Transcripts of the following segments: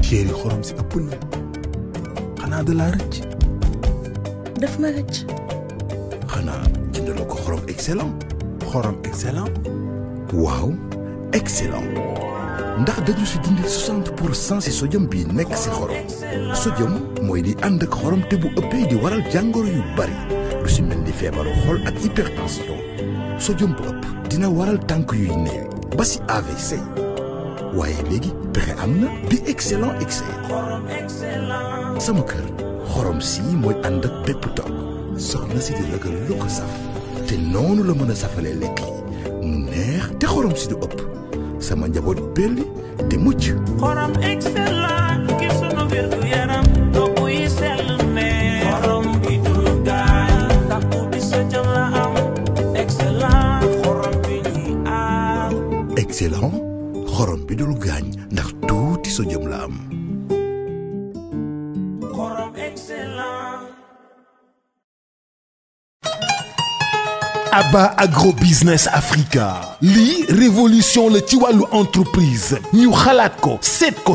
chéri xorom si ëpp na xanaa da laa rëcc daf ma rëcc xanaa jëndaloo ko xorom excellent waaw excellent ndax dañu si dindi 60% si sodium bi nekk si xorom sodium mooy di ànd ak xorom te bu ëppee di waral jàngoro yu bari lu si mel ni feebaru xol ak hypertension sodium bu ëpp dina waral tànk yuy néew ba si AVC waaye léegi pexe am na bi excellent sama kër xorom si mooy ànd ak bépp togg soxna si di lëkkal lu ko saf te noonu la mën a safalee lekk yi mu neex te xorom si du ëpp sama njaboot belli te mucc xorom excellent ngir sunu wér gu yaram togg yi sell ne xorom bi dul gaañ ndax tuuti sodium la am excellent xorom bi ñuy aar excellent xorom bi dul gaañ ndax tuuti sodium la am xorom excellent. Abba Agrobusiness Africa lii révolution la ci wàllu entreprise ñu xalaat ko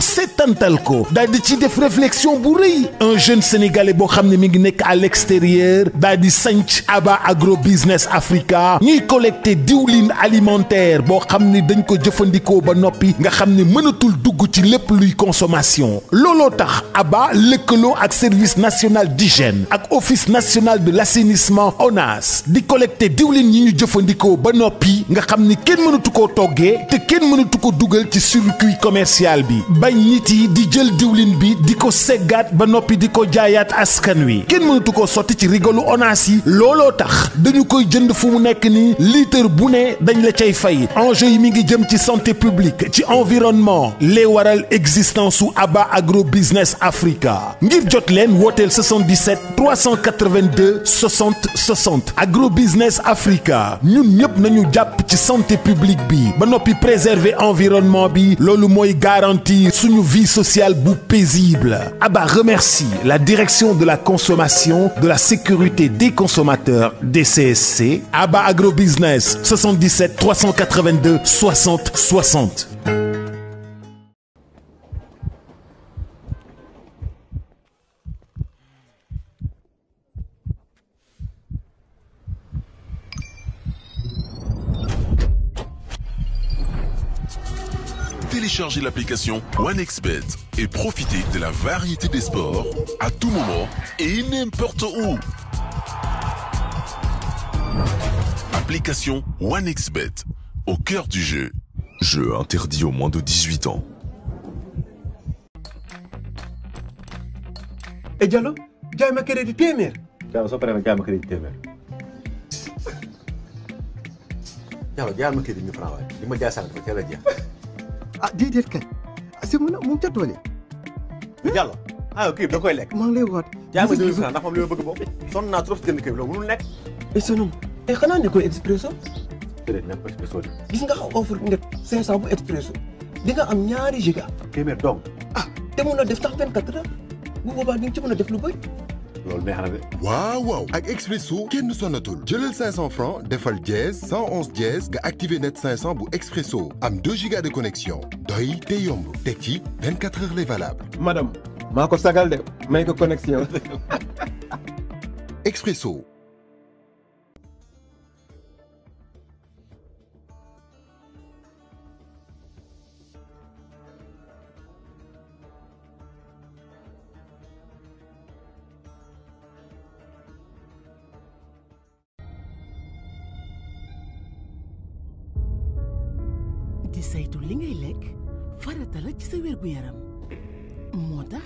seetantal ko daal di ci def réflexion bu rëy un jeune sénégalais boo xam ne mi ngi nekk à l'extérieur daal di sanc Abba Agrobusiness Africa ñuy collecté diwlin alimentaire boo xam ne dañ ko jëfandikoo ba noppi nga xam ne mënatul dugg ci lépp luy consommation looloo tax Abba lëkkaloo ak service national d'hygiène ak office national de l'assainissement ONAS di collecté diwlin yi ñu jëfandikoo ba noppi nga xam ni kenn mënatu koo toggee te kenn mënatu ko dugal ci circuit commercial bi bañ nit yi di jël diwlin bi di ko seggaat ba noppi di ko jaayaat askan wi kenn mënatu koo sotti ci rigolu ONAS yi looloo tax dañu koy jënd fu mu nekk ni litre bu ne dañ la cay fay enjeu yi mi ngi jëm ci santé publique ci environnement les waral existence su Abba Agrobusiness Africa ngir jot leen wooteel 77 382 60 60 Agrobusiness Africa ñun ñëpp nañu jàpp ci santé publique bi ba noppi préserver environnement bi loolu mooy garantir suñu vie sociale bu paisible Abba remercie la direction de la consommation de la sécurité des consommateurs DCSC Abba Agrobusiness 77 382 60 60. Téléchargez l'application OneXBet et profitez de la variété des sports à tout moment et n'importe où. Application OneXBet, au cœur du jeu. Jeu interdit aux moins de 18 ans. Et Diallo, jaay ma crédit téeméer. Diallo soo paree nag jaay ma crédit téeméer. Diallo jaay ma crédit 1000 francs waaye li ma jaay sànq dafa teel a jeex. ah déedéet kay si mu ngi ca tool yi. Diallo kii da koy lekk. maa ngi lay waat. jaay ma 2000 francs ndax moom li ma bëgg boobu. sonn naa trop si jënd kii bi loolu mënul nekk. et sonum xanaa ne koy expresso. déedéet nekk ko expresso de. gis nga offre net 500 bu expresso di nga am ñaari giga. téeméer dong. te mun a def tax 24 heures bu boobaa di nga ci mën a def lu bëri. loolu neex na de. waaw ak expresso kenn sonnatul jëlal 500 francs defal dièse 111 dièse nga activé net 500 bu expresso am 2 gigas de connexion doy te yomb teg ci 24 heures lay valable. madame maa ko sagal de may ko connexion. expresso. di saytu li ngay lekk farata la ci sa wér-gu-yaram moo tax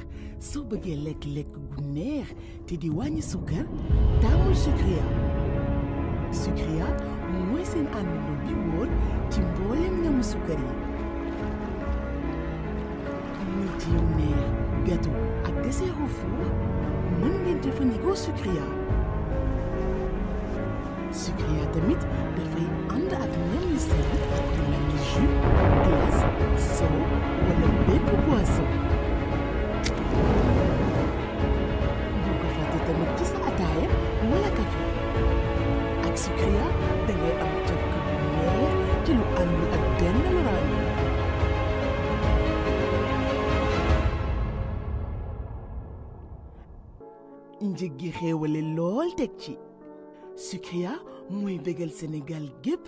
soo bëggee lekk gu neex te di wàññi sukkar taamul Sucria mooy seen àndandoo bi wóor ci mboolem ñamu sukkar yi muy ci yu neex gâteau ak dessert au four mën ngeen jëfandikoo Sucria tamit dafay ànd ak ñam yu sell yu mel ni jus glace soow wala bépp boisson bu ko fàtte tamit ci sa ataaya wala café ak Sucria dangay am cafka bu neex ci lu àndul ak benn loraange njëg gi xéewale lool teg ci Sucria mooy bégal Sénégal gépp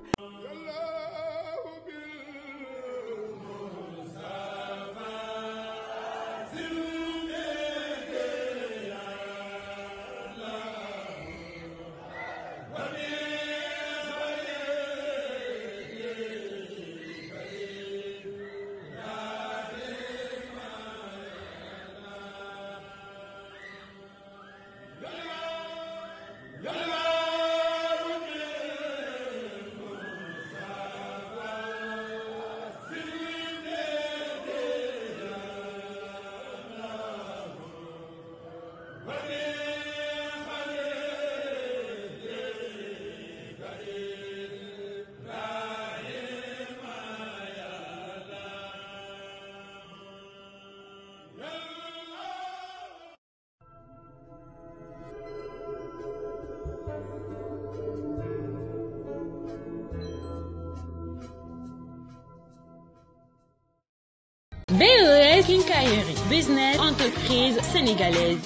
BES Quincaillerie, business, entreprise sénégalaise.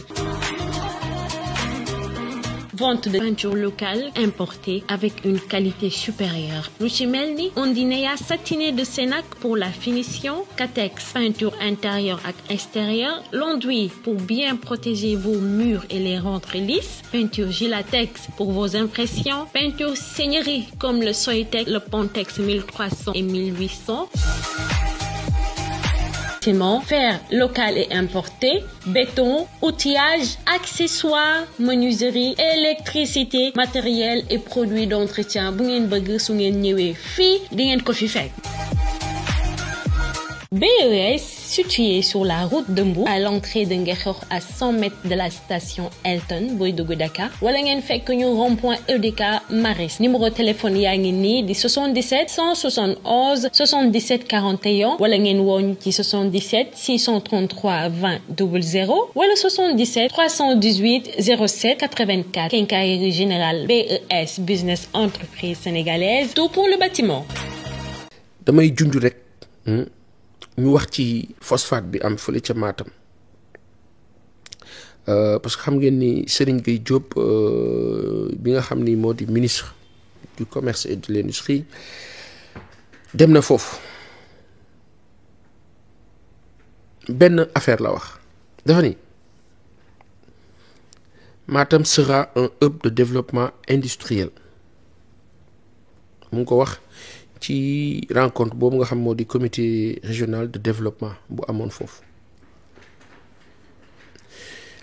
Vente de peinture locale importée avec une qualité supérieure. Ruchimelni, Ondinea satiné de Sénac pour la finition, Catex, peinture intérieure et extérieure, l'enduit pour bien protéger vos murs et les rendre lisses, peinture Gilatex pour vos impressions, peinture seigneurie comme le Soitec, le Pontex 1300 et 1800. Fer local et importé, béton, outillage, accessoires, menuiserie, électricité, matériel et produits d'entretien. Bu ngeen bëgg su ngeen ñëwee fii di ngeen ko fi fekk. BES, situé sur la route de Mbour, à l'entrée de Ngexor à 100 mètres de la station Elton, Boy de Dakar. Wala ngeen fekk ñu rond-point EDK Maris. Numéro de téléphone yaa ngi nii di 77 171 77 41 wala ngeen woñ ci 77 633 20 00 wala 77 318 07 84. Quincaillerie Générale BES, business entreprise sénégalaise, tout pour le bâtiment. damay junj rek ñu wax ci phosphate bi am fële ca Matam parce que xam ngeen ni Serigne Gueye Diop bi nga xam ni moo di ministre du commerce et de l'industrie dem na foofu benn affaire la wax dafa ni Matam sera un hub de développement industriel mu ngi ko wax ci rencontre boobu nga xam moo di comité régional de développement bu amoon foofu.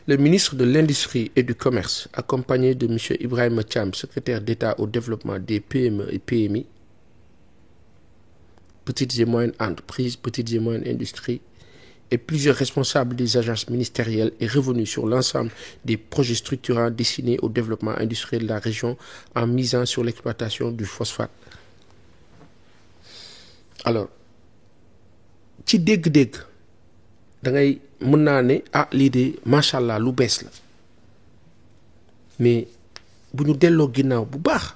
Le ministre de l'Industrie et du Commerce, accompagné de M. Ibrahima Thiam, secrétaire d'État au développement des PME et PMI, petites et moyennes entreprises, petites et moyennes industries, et plusieurs responsables des agences ministérielles est revenu sur l'ensemble des projets structurants destinés au développement industriel de la région en misant sur l'exploitation du phosphate. Alors ci dégg-dégg da ngay mën naa ne lii de macha allah lu bees la mais bu ñu delloo ginnaaw bu baax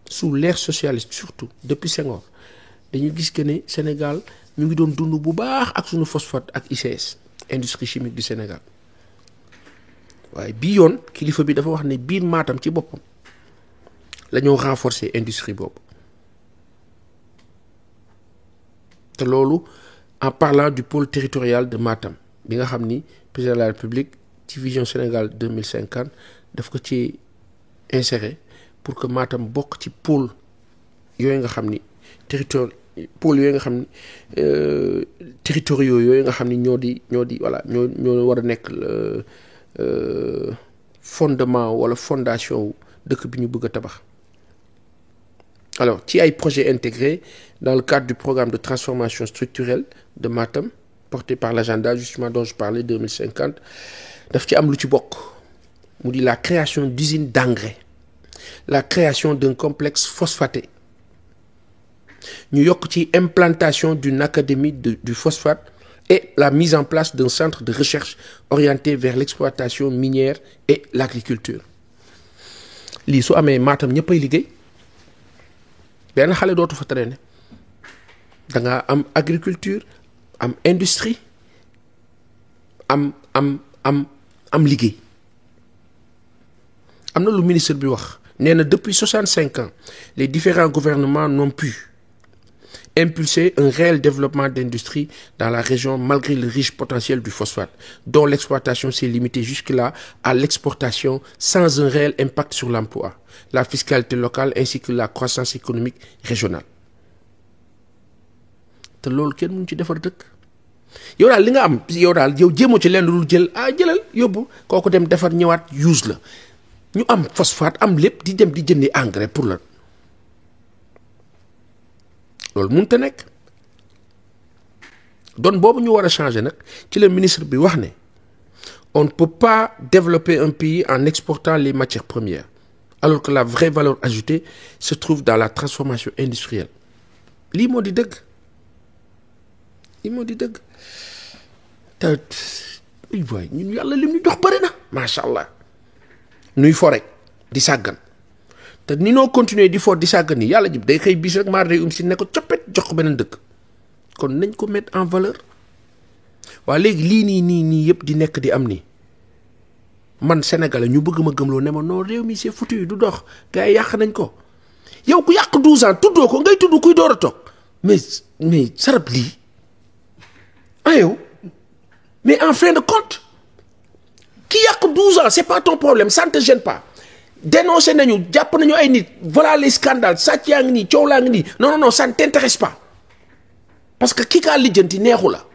sous l'ère socialiste surtout depuis Senghor dañu gis que ne Sénégal ñu ngi doon dund bu baax ak suñu phosphate ak ICS industrie chimique du Sénégal waaye bii yoon kilifa bi dafa wax ne biir Matam ci boppam la ñoo renforcer industrie boobu. te loolu en parlant du pôle territorial de Matam bi nga xam ni président de la République ci vision Sénégal 2050 daf ko ci insérer pour que Matam bokk ci pôle yooyu nga xam ni pôle yooyu nga xam ni territoriaux yooyu nga xam ni ñoo di voilà ñoo war a nekk fondement wala fondation dëkk bi ñu bëgg a tabax. Alors, il y a un projet intégré dans le cadre du programme de transformation structurelle de Matam, porté par l'agenda justement dont je parlais 2050. Il y a la création d'usines d'engrais, la création d'un complexe phosphaté. Nous avons l'implantation d'une académie du phosphate et la mise en place d'un centre de recherche orienté vers l'exploitation minière et l'agriculture. Li su amé Matam ñeppay liggéey benn xale dootu fa traîner da nga am agriculture am industrie am am liggéey am na lu ministre bi wax nee na depuis 65 ans les différents gouvernements n'ont pu impulser un réel développement d'industrie dans la région malgré le riche potentiel du phosphate, dont l'exploitation s'est limitée jusque-là à l'exportation sans un réel impact sur l'emploi, la fiscalité locale ainsi que la croissance économique régionale. te loolu kenn mënu ci defar dëkk yow daal li nga am yow daal yow jéemoo ci lenn lu jël jëlal yóbbu kooku dem defar ñëwaat use la ñu am phosphate am lépp di dem di jëndi engrais pour la loolu mënut a nekk don boobu ñu war a changer nag ci le ministre bi wax ne on ne peut pas développer un pays en exportant les matières premières alors que la vraie valeur ajoutée se trouve dans la transformation industrielle lii moo di dëgg te waay ñun yàlla lim ñu jox bëri na macha allah nuy fo rek di sàggan te ni noo continuer di fo di sàggan ni yàlla jib day xëy bis rek maar day si ne ko coppet jox ko beneen dëkk kon nañ ko mettre en valeur waa léegi lii nii yëpp di nekk di am nii man Sénégalais ñu bëgg ma gëmloo ne ma non réew mi c'est foutu du dox gars yi yàq nañ ko yow ku yàq 12 ans tuddoo ko ngay tudd kuy door a toog mais sarab lii yow mais en fin de compte ki yàq 12 ans c'est pas ton problème ça ne te gêne pas dénoncé nañu jàpp nañu ay nit voilà les scandales sàcc yaa ngi nii coow laa ngi nii non ça ne t'intéresse pas parce que ki kaa lijjanti neexu la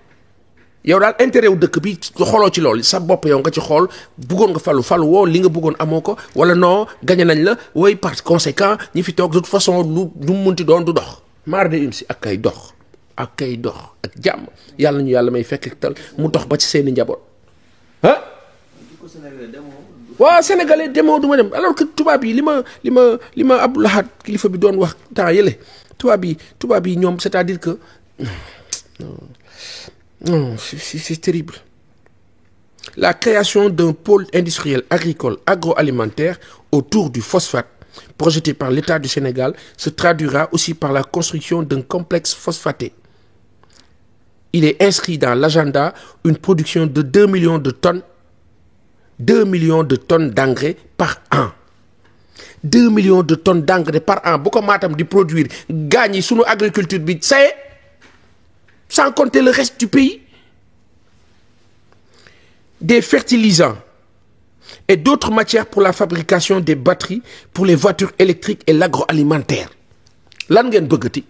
yow daal intérêt wu dëkk bi xooloo ci loolu sa bopp yow nga ci xool bëggoon nga falu woo li nga bëggoon amoo ko wala non gagné nañ la way par conséquent ñi fi toog de toute façon lu mu munti doon du dox maar de si ak kay dox ak jàmm yàlla ñu yàlla may fekk tal mu dox ba ci seeni njaboot waaw sénégalais demoo du ma dem alors que tubaab yi li ma Abdou Lahad kilifa bi doon wax temps yële tubaab yi ñoom c'est-à-dire que non c'est terrible. La création d'un pôle industriel agricole agroalimentaire autour du phosphate projeté par l'État du Sénégal se traduira aussi par la construction d'un complexe phosphaté. Il est inscrit dans l'agenda une production de 2 millions de tonnes d'engrais par an. 2 millions de tonnes d'engrais par an. Beaucoup Matam de produire gagne sous nos agriculture, ça y est, sans compter le reste du pays. Des fertilisants et d'autres matières pour la fabrication des batteries pour les voitures électriques et l'agroalimentaire. Lan ngeen bëggati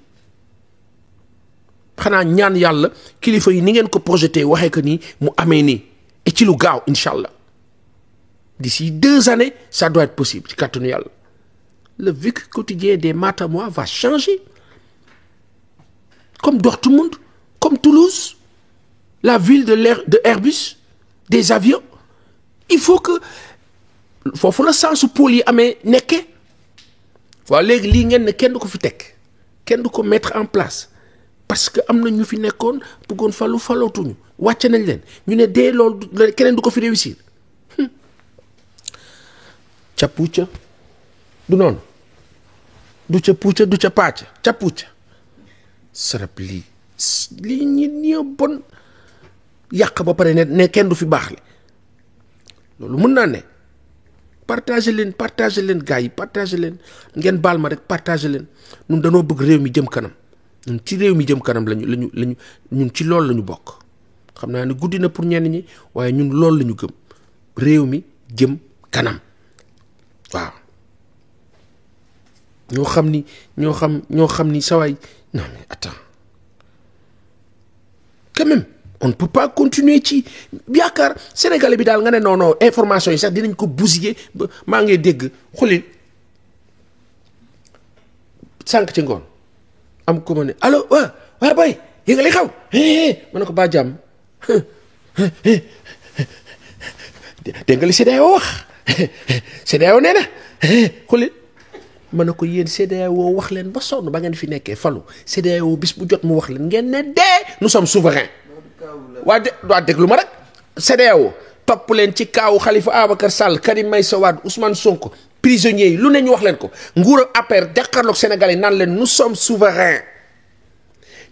xanaa ñaan yàlla kilifa yi ni ngeen ko projeté waxee que ni mu amee nii et ci lu gaaw inshallah d'ici 2 années ça doit être possible ci kàttanu yàlla le vécu quotidien des Matamois va changer comme Dortmund comme Toulouse la ville de Airbus des avions il faut que foofu la sensu pôle yi amee nekke waa léegi lii ngeen ne kenn du ko fi teg kenn du ko mettre en place parce que am na ñu fi nekkoon bëggoon falootuñu wàcce nañ leen ñu ne dee loolu keneen du ko fi réussir ca puuca du noonu du ca puuca du ca pàcc ca puuca sarab lii ñi bon yàq ba pare ne kenn du fi baax le loolu mën naa ne partager leen gars yi partager leen ngeen baal ma rek partager leen ñun danoo bëgg réew mi jëm kanam ñun ci réew mi jëm kanam lañu ñun ci loolu lañu bokk xam naa ne guddi na pour ñenn ñi waaye ñun loolu lañu gëm réew mi jëm kanam waaw ñoo xam ni sawaay non mais attends quand même on ne peut pas continuer ci yaakaar sénégalais bi daal nga ne non information yi sax dinañ ko bousiller maa ngi dégg xuli sànq ci ngoon am ko ma ne allo waa boy yi nga li xaw ma ne ko baa jàmm dégg nga li CEDEAO wax CEDEAO nee na xuli ma ne ko yéen CEDEAO wax leen ba sonn ba ngeen fi nekkee falu CEDEAO bis bu jot mu wax leen ngeen ne nous sommes souverains waa déglu ma rek CEDEAO topp leen ci kaawu Khalifa Ababacar Sall Karim Meïssa Wade Ousmane Sonko prisonniers yi lu ne ñu wax leen ko nguur APR jàkkaarloog Sénégal yi naan leen nous sommes souverains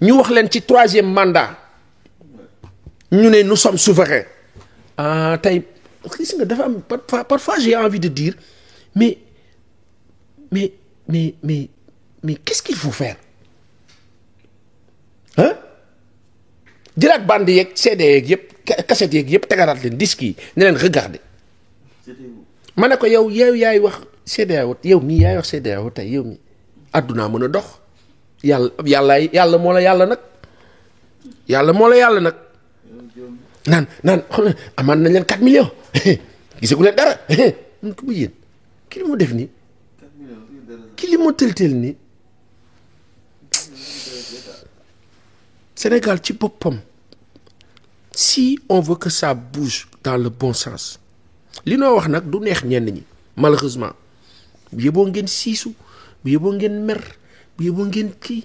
ñu wax leen ci 3e mandat ñu ne nous sommes souverains tey gis nga dafa am parfois j'ai envie de dire mais qu'est-ce qu'il faut faire hein jëlaat bande yeeg CD yeeg yëpp cassette yeeg yëpp tegaraat leen disque yi ne leen regarder ma ne ko yow yaay wax CEDEAO yow mii yaay wax CEDEAO tey yow mi àddunaa mën a dox yàlla moo la yàlla nag naan xool amaan nañ leen 4 millions gisagu leen dara mun ko bu yéen ki li moo def nii ki li moo tël nii Sénégal ci boppam si on veut que ça bouge dans le bon sens li noo wax nag du neex ñenn ñi malheureusement bu yeboo ngeen siisu bu yeboo ngeen mer bu yeboo ngeen kii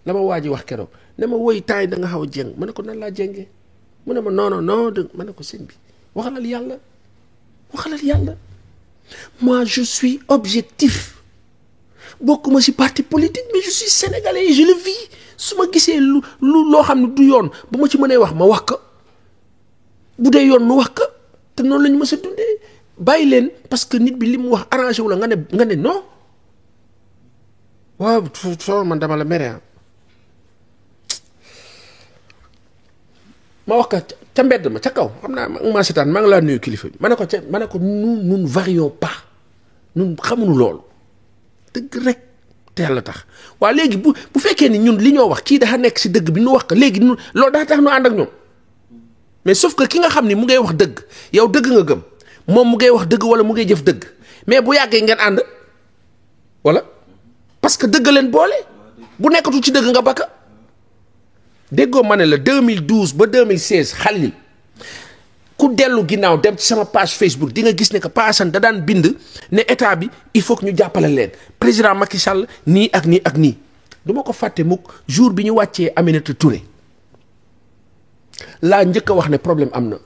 la ma waa ji wax keroog ne ma woy taay da nga xaw a jeng ma ne ko nan laa jengee mu ne ma non ma ne ko sëñ bi waxalal yàlla moi je suis objectif bokkuma ci parti politique mais je suis sénégalais et je le vis su ma gisee lu loo xam ne du yoon bu ma ci mënee wax ma wax ko bu dee yoon nu wax ko te noonu la ñu mës a dundee bàyyi leen parce que nit bi li mu wax arrangé wu la nga ne non waaw soo man dama la mere ma wax ko ca mbedd ma ca kaw xam naa ma seetaan maa ngi laa nuyu kilifa bi ma ne ko nous ne varions pas ñun xamuñu loolu dëgg rek te yàlla tax waaw léegi bu fekkee ni ñun li ñoo wax kii dafa nekk si dëgg bi nu wax ko léegi loolu daa tax nu ànd ak ñoom mais sauf que ki nga xam ni mu ngay wax dëgg yow dëgg nga gëm moom mu ngay wax dëgg wala mu ngay jëf dëgg mais bu yàggee ngeen ànd wala parce que dëgg leen boole bu nekkatu ci dëgg nga bakka déggoo ma ne la 2012 ba 2016 xalil ku dellu ginnaaw dem ci sama page Facebook di nga gis ne que Pa Assane da daan bind ne état bi il faut que ñu jàppale leen président Macky Sall nii ak nii ak nii du ma ko fàtte mukk jour bi ñu wàccee Aminata Touré laa njëkk a wax ne problème am na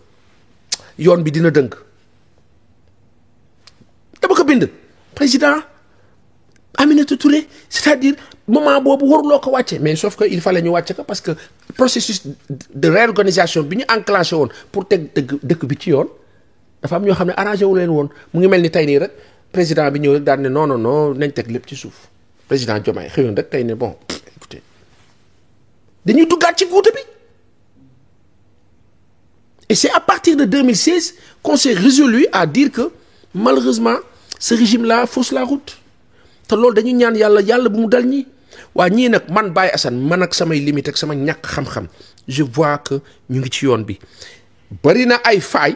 yoon bi dina dëng dama ko bind président Aminata Touré c'est-à-dire moment boobu waruloo ko wàcce mais sauf que il fallait ñu wàcce ko parce que processus de réorganisation bi ñu enclenché woon pour teg dëkk bi ci yoon dafa am ñoo xam ne arrangé wu leen woon mu ngi mel ni tey nii rek président bi ñëw rek daal ne non nañ teg lépp ci suuf président Diomaye xëyoon rek tey ne bon écoutez dañuy duggaat ci guute bi et c'est à partir de 2016 qu'on s'est résolu à dire que malheureusement ce régime là fausse la route te loolu dañu ñaan yàlla bu mu dal ñi waa ñii nag man Baye Assane man ak samay limite ak sama ñàkk xam-xam je vois que ñu ngi ci yoon bi bari na ay faay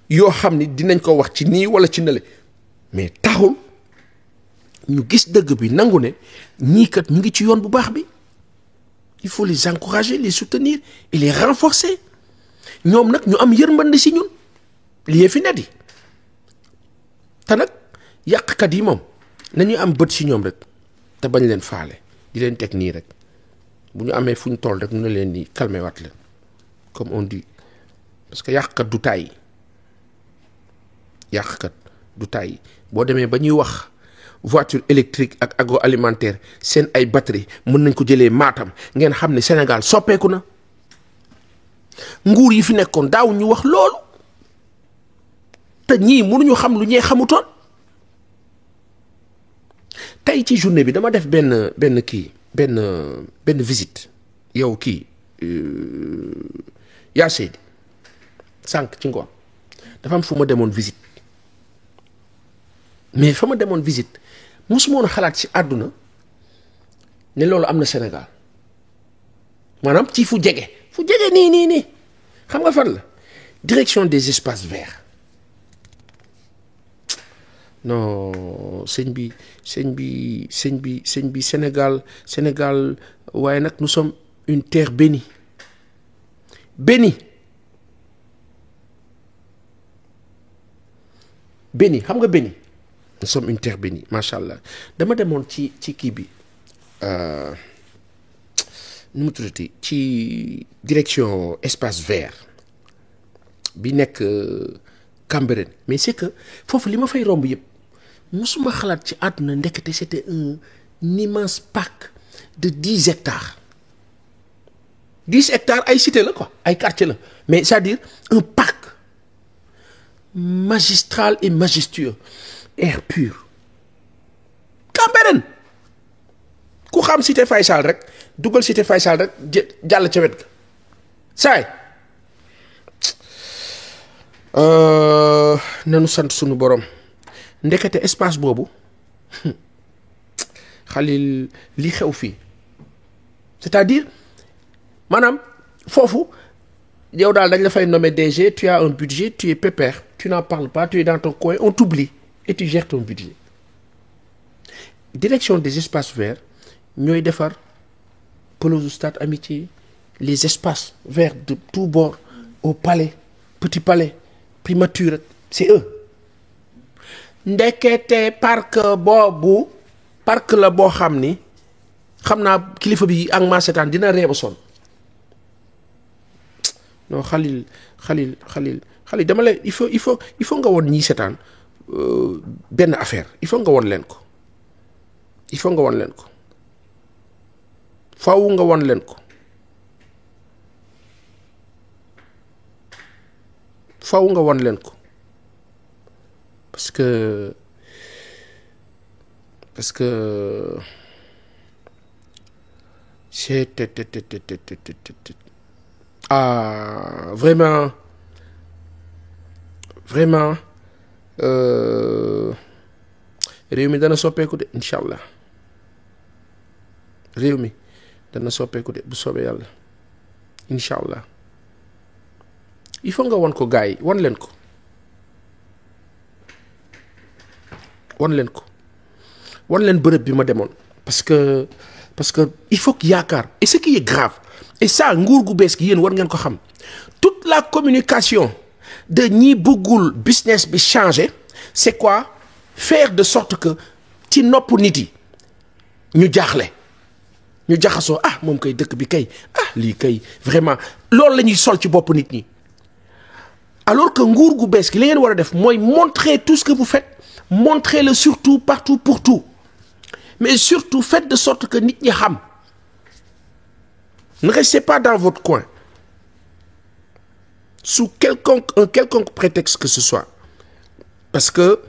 yoo xam ni dinañ ko wax ci nii wala ci nële mais taxul ñu gis dëgg bi nangu ne ñii kat ñu ngi ci yoon bu baax bi il faut les encourager les soutenir et les renforcer ñoom nag ñu am yërmande si ñun lii fi ne di te nag yàqkat yi moom nañu am bët si ñoom rek te bañ leen faale di leen teg nii rek bu ñu amee fu ñu toll rek ñu ne leen ni calmer waat leen comme on dit parce que yàqkat du tàyyi boo demee ba ñuy wax voiture électrique ak agroalimentaire seen ay batterie mën nañ ko jëlee Matam ngeen xam ne Sénégal soppeeku na nguur yi fi nekkoon daaw ñu wax loolu te ñii mënuñu xam lu ñee xamutoon tey ci journée bi dama def benn visite yow kii yaa Seydi sànq ci ngoon dafa am fu ma demoon visite mais fa ma demoon visite mosuma woon xalaat ci àdduna ne loolu am na Sénégal maanaam ci fu jege nii xam nga fan la direction des espaces verts non sëñ bi Sénégal waaye nag nous sommes une terre bénie xam nga bénie nous sommes une terre bénie macha allah dama demoon ci kii bi nu mu tuddati ci direction espace vert bi nekk Cambérène mais c'est que foofu li ma fay romb yëpp musuma xalaat ci àdduna ndekete c'était un immense parc de 10 hectares 10 hectares ay cité la quoi ay quartier la mais c'est-à-dire un parc magistral et majestueux air pur Cambérène ku xam cité Faysal rek dugal cité Faysal rek jàll ca wet ga saay nanu sant sunu borom ndekete espace boobu Khalil li xew fii c'est-à-dire maanaam foofu yow daal dañ la fay nommer DG tu as un budget tu es pépère tu n'en parles pas tu es dans ton coin on t'oublie et tu gères ton budget direction des espaces verts ñooy defar pelouse stade Amitié les espaces verts de tous bords au palais petit palais primature c'est eux ndekete parc boobu parc la boo xam ni xam naa kilifa bi ak ma seetaan dina reeba son non Khalil dama lay il faut nga woon ñii seetaan benn affaire il faut nga woon leen ko faaw nga woon leen ko parce que c'est vraiment réew mi dana soppeeku de incha allah réew mi dana soppeeku de bu soobee yàlla incha allah il faut nga won ko gars yi won leen bërëb bi ma demoon parce que il faut que yaakaar et ce qui est grave et ça nguur gu bees gi yéen war ngeen ko xam toute la communication de ñi bëggul business bi changer c'est quoi faire de sorte que ci nopp nit yi ñu jaaxle ñu jaxasoo moom kay dëkk bi kay lii kay vraiment loolu la ñuy sol ci bopp nit ñi alors que nguur gu bees gi li ngeen war a def mooy montrer tout ce que vous faites montrez-le surtout partout pour tout mais surtout faites de sorte que nit ñi xam ne restez pas dans votre coin sous quelconque prétexte que ce soit parce que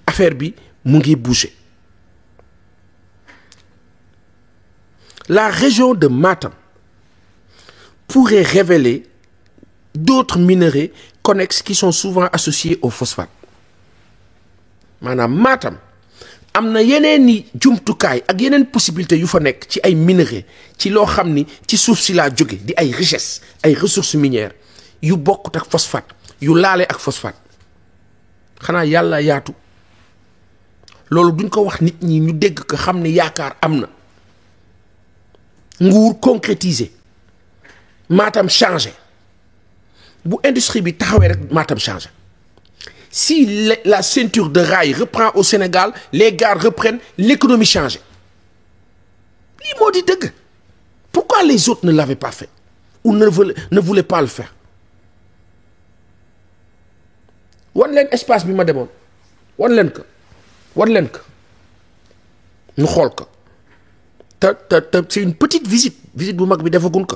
affaire bi mu ngi bouger la région de Matam pourrait révéler d'autres minerais connexes qui sont souvent associés au phosphate maanaam Matam am na yeneen ni jumtukaay ak yeneen possibilité yu fa nekk ci ay minerais ci loo xam ni ci suuf si laa jóge di ay richesse ay ressources minières yu bokkut ak phosphate yu laale ak phosphate xanaa yàlla yaatu loolu duñ ko wax nit ñi ñu dégg ko xam ne yaakaar am na nguur concrétiser Matam changé bu industrie bi taxawee rek Matam changé si la ceinture de rail reprend au Sénégal les gares reprennent l'économie change lii moo di dëgg pourquoi les autres ne l'avaient pas fait ou ne voulaient pas le faire wan leen espace bi ma demoon wan leen ko ñu xool ko te c'est une petite visite bu mag bi defagun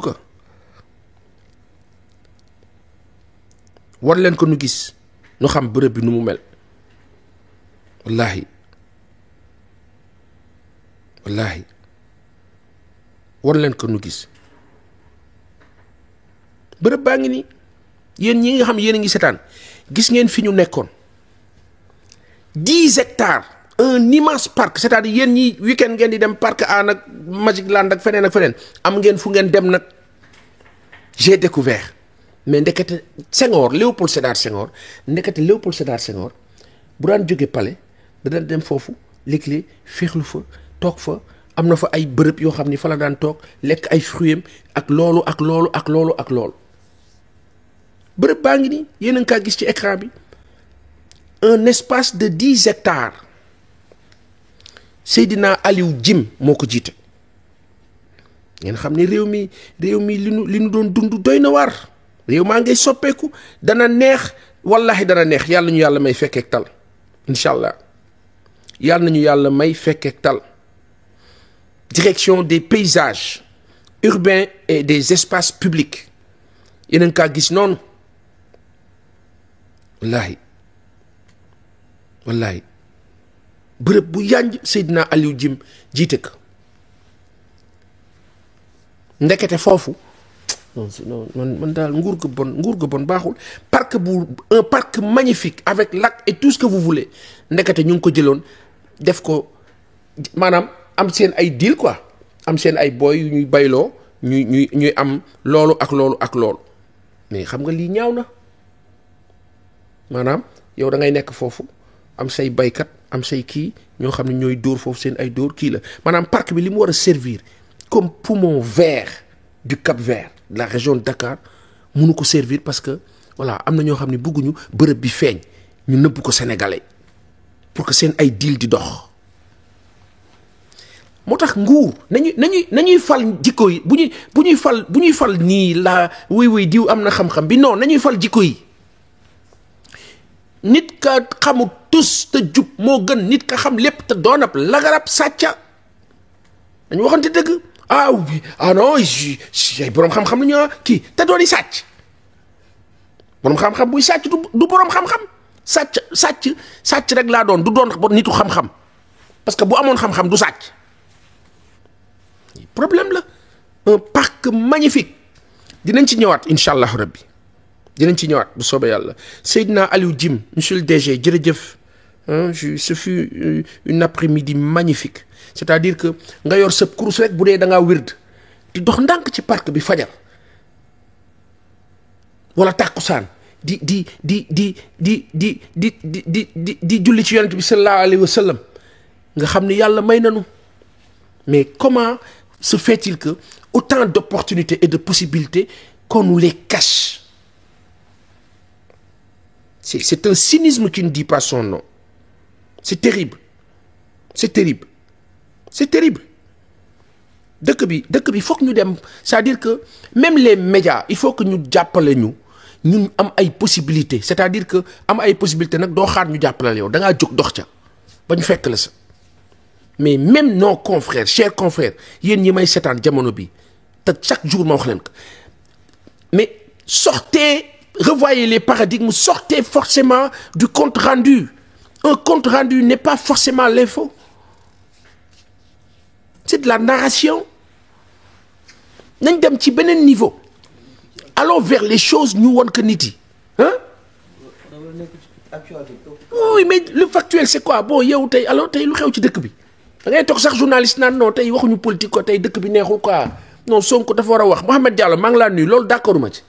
ko wan leen ko nu gis nu xam bërëb bi nu mu mel wallahi wan leen ko nu gis bërëb baa ngi nii yéen ñi nga xam yéen a ngi setaan gis ngeen fi ñu nekkoon 10 hectares un immense parc c'est-à-dire yéen ñi week-end ngeen di dem parc Hann ak Magic Land ak feneen am ngeen fu ngeen dem nag j'ai découvert mais ndekete Senghor Léopold Sédar Senghor bu daan jóge palais da daan dem foofu léeg-léeg féexlu fa toog fa am na fa ay bërëb yoo xam ni fa la daan toog lekk ay fruits ak loolu bërëb baa ngi nii yéen a ngi kaa gis ci écran bi un espace de 10 hectares Seydina Aliou Jim moo ko jiite ngeen xam ne réew mi li nu doon dund doy na waar réew maa ngay soppeeku dana neex wallahi dana neex yàlla ñu yàlla may fekkeek tal incha allah yàlla nañu yàlla may fekkeek tal direction des paysages urbains et des espaces publics yeneen kaa gis noonu wallahi bërëb bu yanj Seydina Aliou Jim jiite ko ndekete foofu non man daal nguur ga bon baaxul un parc magnifique avec lac et tout ce que vous voulez ndekete ñu ngi ko jëloon def ko maanaam am seen ay deal quoi am seen ay boy yu ñuy bayloo ñuy am loolu ak loolu mais xam nga lii ñaaw na maanaam yow da ngay nekk foofu am say baykat am say kii ñoo xam ne ñooy dóor foofu seen ay dóor kii la maanaam parc bi li mu war a servir comme poumon vert du Cap-Vert de la région de Dakar mënu ko servir parce que voilà am na ñoo xam ne bëgguñu bërëb bi feeñ ñu nëbb ko sénégalais pour que seen ay deal di dox moo tax nguur nañuy fal jikko yi bu ñuy fal nii la wuy diw am na xam-xam bi non nañuy fal jikko yi nit ka xamul tus te jub moo gën nit ka xam lépp te doonab lagarab sàcca dañu waxante dëgg non ay boroom xam-xam la ñu kii te dooni sàcc boroom xam-xam buy sàcc du boroom xam-xam sàcc rek laa doon du doon nitu xam-xam parce que bu amoon xam-xam du sàcc problème la un parc magnifique dinañ ci ñëwaat incha allah rabbi dinañ ci ñëwaat bu soobee yàlla Seydina Aliou Jim monsieur le DG jërëjëf ce fut une après-midi magnifique c'est-à-dire que nga yor sëb kurus rek bu dee da ngaa wird di dox ndànk ci parc bi fajar wala tàkkusaan di julli ci yonent bi sallallahu alayhi wa sallam nga xam ne yàlla may nanu mais comment se fait-il que autant d'opportunités et de possibilités qu'on nous les cache? C'est un cynisme qui ne dit pas son nom. C'est terrible. C'est terrible. C'est terrible. dëkk bi faut que ñu dem c'est-à-dire que même les médias il faut que ñu jàppale ñun am ay possibilités c'est-à-dire que am ay possibilités nag doo xaar ñu jàppale yow da ngaa jóg dox ca ba ñu fekk la sa mais même nos confrères chers confrères yéen ñi may seetaan jamono bi te chaque jour ma wax leen ko mais sortez revoyez les paradigmes sortez forcément du compte rendu un compte rendu n'est pas forcément l'info c'est de la narration nañ dem ci beneen niveau allons vers les choses ñu won ko nit yi oui mais le factuel c'est quoi bon yow tey alors tey lu xew ci dëkk bi da ngay toog sax journaliste naan non tey waxuñu politique ko tey dëkk bi neexul quoi non Sonko dafa war a wax Mohamed Diallo maa ngi laa nuyu loolu d'accord ma ci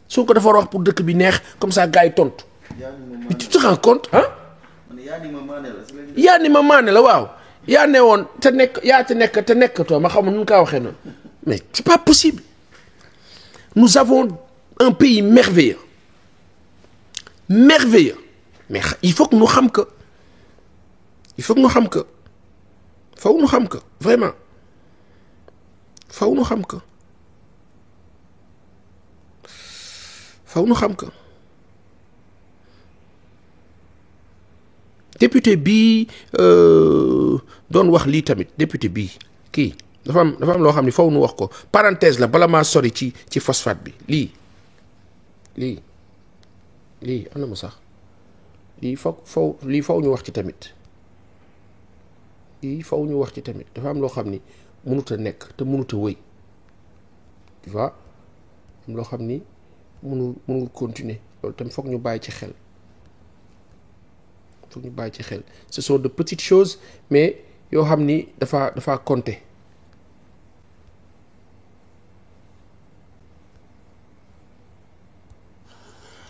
Sonko dafa war a wax pour dëkk bi neex comme ça gars yi tontu mais tu te rends compte yaa ni ma maane la waaw yaa ne woon te nekk te nekkatoo ma xamul nu kaa waxee noonu mais c'est pas possible nous avons un pays merveilleux mais il faut que ñu xam que vraiment faw ñu xam que député bii doon wax lii tamit député bii kii dafa am loo xam ne faw nu wax ko parenthèse la bala maa sori ci phosphate bi lii ana ma sax lii faw ñu wax ci tamit dafa am loo xam ni mënut a nekk te mënut a wëy tu vois am loo xam ni mënul continuer loolu tam foog ñu bàyyi ci xel ce sont de petites choses mais yoo xam ni dafa compter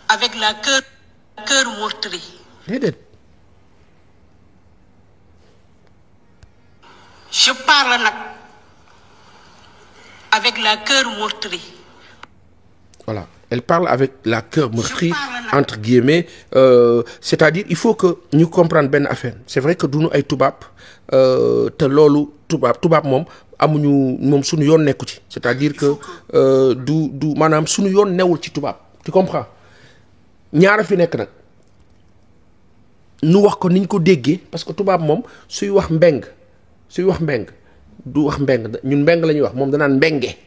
avec la cœur meurtri. déedéet. je parle nag avec la cœur meurtri. Voilà, elle parle avec la cœur meurtri entre guillemets c'est-à-dire il faut que ñu comprendre benn affaire c'est vrai que duñu ay tubaab te loolu tubaab moom amuñu moom suñu yoon nekku ci c'est-à-dire que du maanaam suñu yoon newul ci tubaab tu comprends ñaara fi nekk nag nu wax ko niñ ko déggee parce que tubaab moom suy wax mbeng du wax mbeng ñun mbeng la ñuy wax moom danaan mbenge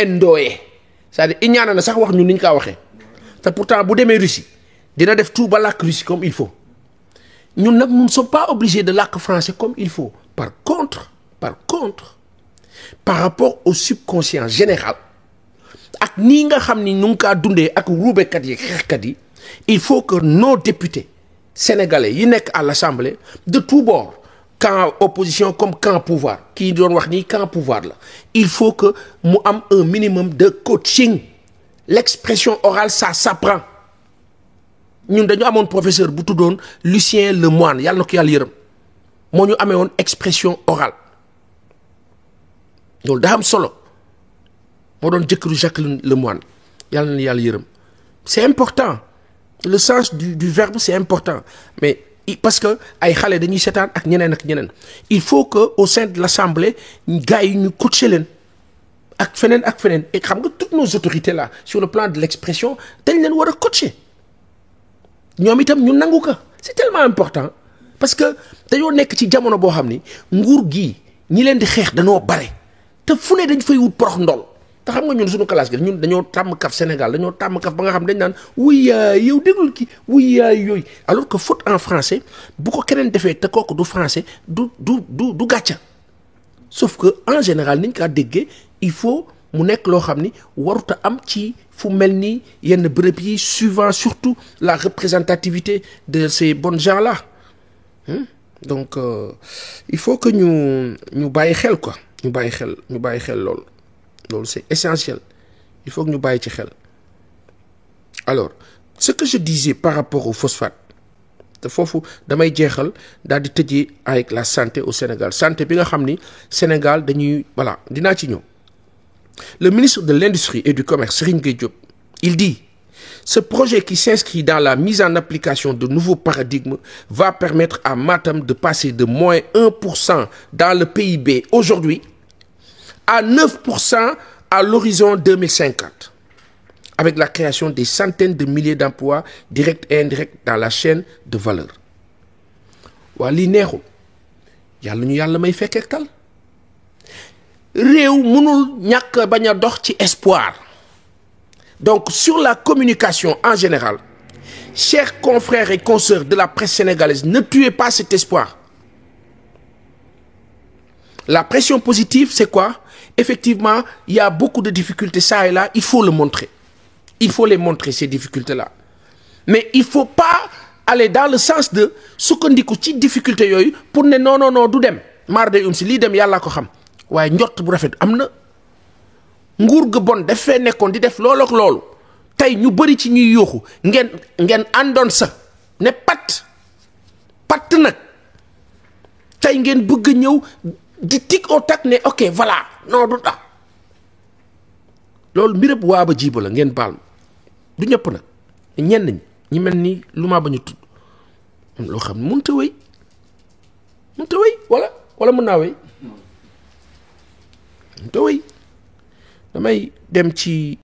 Ndoye c'est-à-dire iñaana na sax wax ñun ni ñu kaa waxee te pourtant bu demee Russie dina def tout ba làkk Russie comme il faut ñun nag nous ne sommes pas obligés de làkk français comme il faut par contre par rapport au subconscient général ak nii nga xam ni ñu ngi kaa dundee ak ruubekat yi xeexkat yi il faut que nos députés sénégalais yi nekk à l'Assemblée de tous bords camp opposition comme camp pouvoir kii doon wax nii camp pouvoir la il faut que mu am un minimum de coaching l'expression orale ça s'apprend ñun dañu amoon professeur bu tuddoon Lucien Lemoine yàlla na ko yàlla yërëm moo ñu amee woon expression orale loolu daa am solo moo doon jëkkëru Jacqueline Lemoine yàlla na yàlla yërëm c'est important le sens du verbe c'est important mais parce que ay xale dañuy seetaan ak ñeneen il faut que au sein de l'Assemblée gars yi ñu coacher leen ak feneen et xam nga toutes nos autorités là sur le plan de l'expression dañ leen war a coacher ñoom itam ñu nangu ko c'est tellement important parce que dañoo nekk ci jamono boo xam ni nguur gii ñi leen di xeex dañoo bare te fu ne dañ fay wut porox ndol te xam nga ñun suñu classe gi ñun dañoo tàmm kaf Sénégal dañoo tàmm kaf ba nga xam dañ naan wuy yow déglul ki wuy yooyu alors que faute en français bu ko keneen defee te kooku du français du gàcca sauf que en général niñ kaa déggee il faut mu nekk loo xam ni waruta am ci fu mel ni yenn bërëb yi suivant surtout la représentativité de ces bons gens là donc il faut que ñu bàyyi xel quoi ñu bàyyi xel loolu c'est essentiel il faut que ñu bàyyi ci xel alors ce que je disais par rapport au phosphate te foofu damay jeexal daal di tëjee avec la santé au Sénégal santé bi nga xam ni Sénégal dañuy voilà dinaa ci ñëw le ministre de l'Industrie et du Commerce Serigne Gueye Diop il dit ce projet qui s'inscrit dans la mise en application de nouveaux paradigmes va permettre à Matam de passer de moins 1% dans le PIB aujourd'hui à 9% à l'horizon 2050 avec la création des centaines de milliers d'emplois directs et indirects dans la chaîne de valeur waa lii neexul yàlla ñu yàlla may fekkeek tal réew mënul ñàkk bañ a dox ci espoir donc sur la communication en général chers confrères et consoeurs de la presse sénégalaise ne tuez pas cet espoir la pression positive c'est quoi effectivement il y a beaucoup de difficultés ça et là il faut le montrer il faut les montrer ces difficultés là mais il faut pas aller dans le sens de sukkandiku ci difficultés yooyu pour ne non du dem maar day si lii dem yàlla ko xam waaye njort bu rafet am na nguur ga bon daf fee nekkoon di def loolu ak loolu tey ñu bëri ci ñuy yuuxu ngeen àndoon sa ne pat nag tey ngeen bëgg ñëw di tic au tac ne ok voilà non du tax loolu mbirëb waa ba jiiba la ngeen baal du ñëpp nag ñenn ñi mel ni lu maa bañ a tudd loo xam ne mënut a wéy wala mën naa wéy mënut a wéy damay dem ci